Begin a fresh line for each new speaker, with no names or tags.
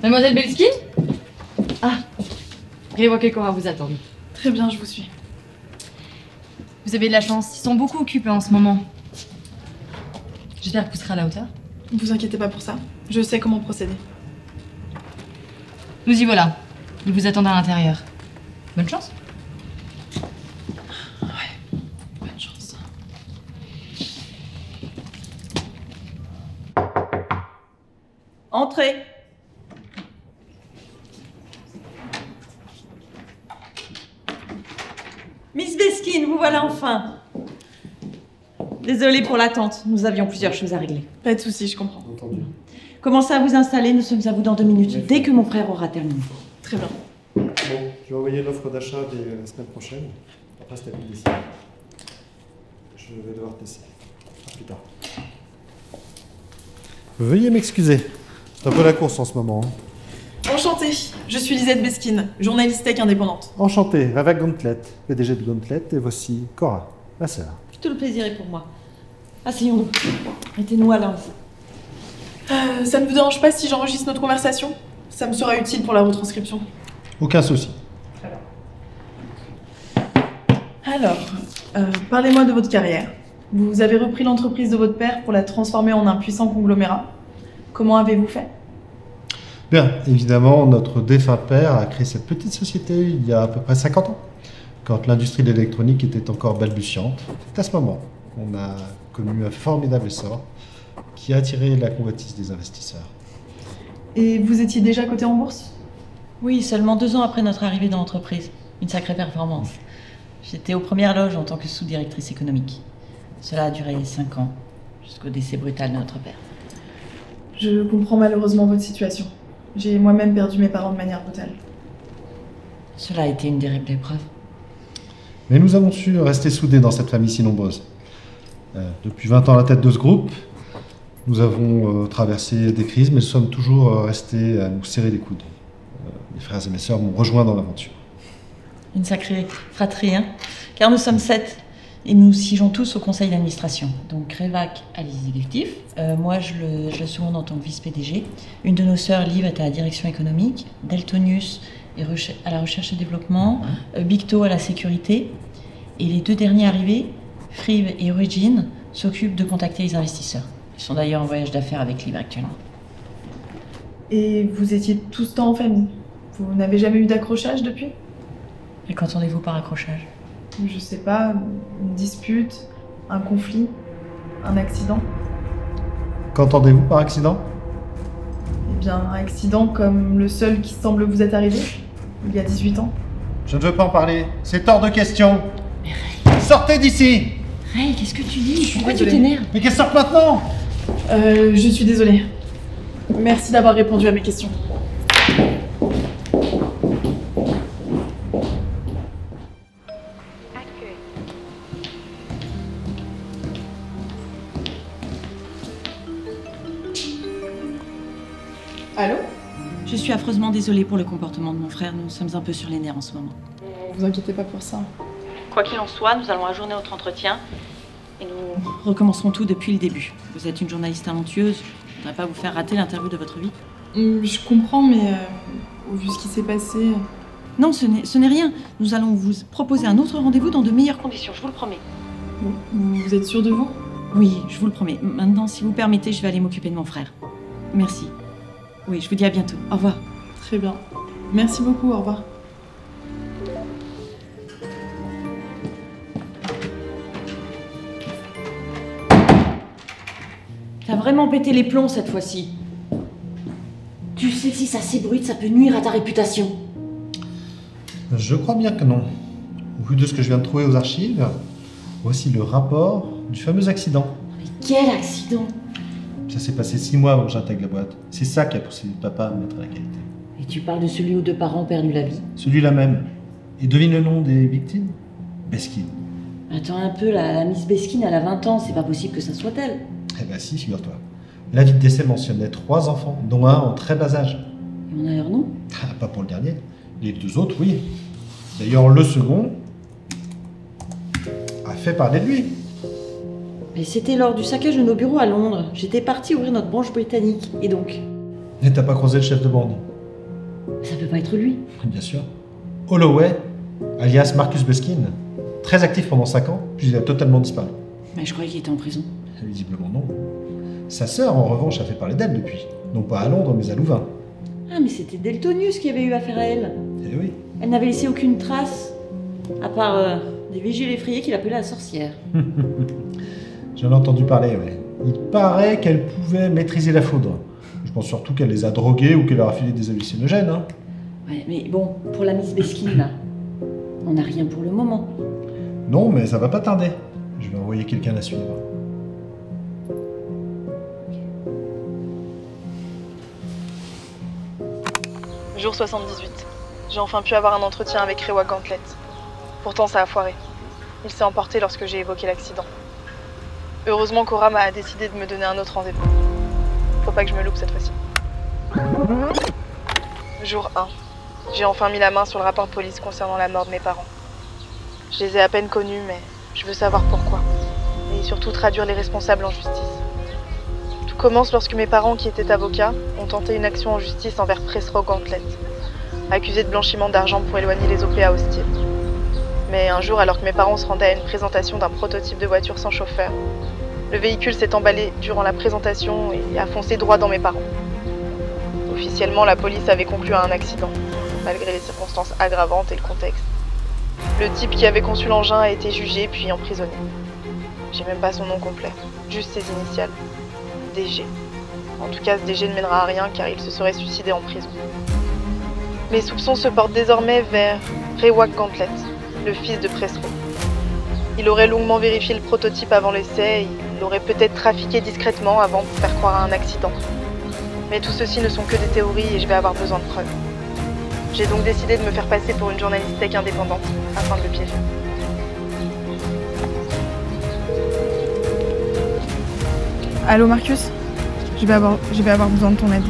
Mademoiselle Belski? Ah, réévoquez qu'on va vous attendre.
Très bien, je vous suis.
Vous avez de la chance, ils sont beaucoup occupés en ce moment. J'espère que vous serez à la hauteur.
Ne vous inquiétez pas pour ça. Je sais comment procéder.
Nous y voilà. Ils vous attendent à l'intérieur. Bonne chance.
Ouais, bonne chance.
Entrez. Miss Beskin, vous voilà enfin. Désolée pour l'attente, nous avions plusieurs choses à régler.
Pas de soucis, je comprends.
Entendu.
Commencez à vous installer, nous sommes à vous dans 2 minutes, dès que mon frère aura terminé.
Très bien.
Bon, je vais envoyer l'offre d'achat dès la semaine prochaine. Après, c'est à vous de décider. Je vais devoir te laisser. À plus tard. Veuillez m'excuser. C'est un peu la course en ce moment.
Enchantée, je suis Lisette Beskin, journaliste tech indépendante.
Enchanté, Ravak Gauntlet, PDG de Gauntlet, et voici Cora, ma sœur.
Tout le plaisir est pour moi. Asseyons-nous. Mettez-nous à l'aise.
Ça ne vous dérange pas si j'enregistre notre conversation? Ça me sera utile pour la retranscription.
Aucun souci.
Alors, parlez-moi de votre carrière. Vous avez repris l'entreprise de votre père pour la transformer en un puissant conglomérat. Comment avez-vous fait?
Bien, évidemment, notre défunt père a créé cette petite société il y a à peu près 50 ans, quand l'industrie de l'électronique était encore balbutiante. C'est à ce moment qu'on a connu un formidable essor qui a attiré la convoitise des investisseurs.
Et vous étiez déjà coté en bourse?
Oui, seulement 2 ans après notre arrivée dans l'entreprise. Une sacrée performance. J'étais aux premières loges en tant que sous-directrice économique. Cela a duré 5 ans, jusqu'au décès brutal de notre père.
Je comprends malheureusement votre situation. J'ai moi-même perdu mes parents de manière brutale.
Cela a été une terrible épreuve.
Mais nous avons su rester soudés dans cette famille si nombreuse. Depuis 20 ans à la tête de ce groupe, nous avons traversé des crises, mais nous sommes toujours restés à nous serrer les coudes. Mes frères et mes sœurs m'ont rejoint dans l'aventure. Une
sacrée fratrie, hein? Car nous sommes 7 et nous siégeons tous au conseil d'administration. Donc Ravak à l'exécutif, moi je le seconde en tant que vice-PDG. Une de nos sœurs, Liv, est à la direction économique, Deltonius est à la recherche et développement, Bicto à la sécurité. Et les 2 derniers arrivés, Friv et Origin, s'occupent de contacter les investisseurs. Ils sont d'ailleurs en voyage d'affaires avec Liv actuellement.
Et vous étiez tout ce temps en famille? Vous n'avez jamais eu d'accrochage depuis?
Et qu'entendez-vous par accrochage?
Je sais pas, une dispute, un conflit, un accident?
Qu'entendez-vous par accident?
Eh bien, un accident comme le seul qui semble vous être arrivé, il y a 18 ans.
Je ne veux pas en parler, c'est hors de question. Mais Ray... Sortez d'ici!
Ray, qu'est-ce que tu dis? Pourquoi tu t'énerves?
Mais qu'elle sorte maintenant!
Je suis désolée. Merci d'avoir répondu à mes questions. Allô?
Je suis affreusement désolée pour le comportement de mon frère. Nous sommes un peu sur les nerfs en ce moment.
Vous inquiétez pas pour ça.
Quoi qu'il en soit, nous allons ajourner notre entretien et nous recommencerons tout depuis le début. Vous êtes une journaliste talentueuse. Je ne voudrais pas vous faire rater l'interview de votre vie.
Je comprends, mais au vu de ce qui s'est passé...
Non, ce n'est rien. Nous allons vous proposer un autre rendez-vous dans de meilleures conditions, je vous le promets.
Bon, vous êtes sûr de vous?
Oui, je vous le promets. Maintenant, si vous permettez, je vais aller m'occuper de mon frère. Merci. Oui, je vous dis à bientôt. Au revoir.
Très bien. Merci beaucoup, au revoir.
T'as vraiment pété les plombs cette fois-ci. Tu sais que si ça s'ébruite, ça peut nuire à ta réputation.
Je crois bien que non. Au vu de ce que je viens de trouver aux archives, voici le rapport du fameux accident.
Mais quel accident?
Ça s'est passé 6 mois avant que j'intègre la boîte. C'est ça qui a poussé papa à me mettre à la qualité.
Et tu parles de celui où 2 parents ont perdu la vie?
Celui-là même. Et devine le nom des victimes? Beskin.
Attends un peu, la Miss Beskin, elle a 20 ans, c'est pas possible que ça soit elle.
Eh ben si, figure-toi. L'avis de décès mentionnait 3 enfants, dont un en très bas âge.
Et on a leur nom?
Ah, pas pour le dernier. Les 2 autres, oui. D'ailleurs, le second a fait parler de lui.
Mais c'était lors du saccage de nos bureaux à Londres. J'étais partie ouvrir notre branche britannique. Et donc?
Et t'as pas croisé le chef de bande?
Ça peut pas être lui.
Bien sûr. Holloway, alias Marcus Buskin, très actif pendant 5 ans, puis il a totalement disparu.
Mais je croyais qu'il était en prison.
Visiblement non. Sa sœur, en revanche, a fait parler d'elle depuis. Non pas à Londres, mais à Louvain.
Ah, mais c'était Deltonius qui avait eu affaire à elle.
Eh oui.
Elle n'avait laissé aucune trace, à part des vigiles effrayés qu'il appelait la sorcière.
J'en ai entendu parler, ouais. Il paraît qu'elle pouvait maîtriser la foudre. Je pense surtout qu'elle les a drogués ou qu'elle leur a filé des hallucinogènes. Hein.
Ouais, mais bon, pour la Miss Beskin, là, on n'a rien pour le moment.
Non, mais ça va pas tarder. Je vais envoyer quelqu'un la suivre.
Jour 78. J'ai enfin pu avoir un entretien avec Rewa Gauntlet. Pourtant, ça a foiré. Il s'est emporté lorsque j'ai évoqué l'accident. Heureusement, Cora m'a décidé de me donner un autre rendez-vous. Faut pas que je me loupe cette fois-ci. Jour 1. J'ai enfin mis la main sur le rapport de police concernant la mort de mes parents. Je les ai à peine connus, mais je veux savoir pourquoi. Et surtout traduire les responsables en justice. Tout commence lorsque mes parents, qui étaient avocats, ont tenté une action en justice envers Pressrow Gauntlet, accusés de blanchiment d'argent pour éloigner les OPA hostiles. Mais un jour, alors que mes parents se rendaient à une présentation d'un prototype de voiture sans chauffeur, le véhicule s'est emballé durant la présentation et a foncé droit dans mes parents. Officiellement, la police avait conclu à un accident, malgré les circonstances aggravantes et le contexte. Le type qui avait conçu l'engin a été jugé puis emprisonné. J'ai même pas son nom complet, juste ses initiales. DG. En tout cas, ce DG ne mènera à rien car il se serait suicidé en prison. Mes soupçons se portent désormais vers Rewa Gauntlet, le fils de Pressrow. Il aurait longuement vérifié le prototype avant l'essai, il l'aurait peut-être trafiqué discrètement avant de faire croire à un accident. Mais tout ceci ne sont que des théories et je vais avoir besoin de preuves. J'ai donc décidé de me faire passer pour une journaliste tech indépendante, afin de le piéger.
Allô Marcus, je vais avoir besoin de ton aide.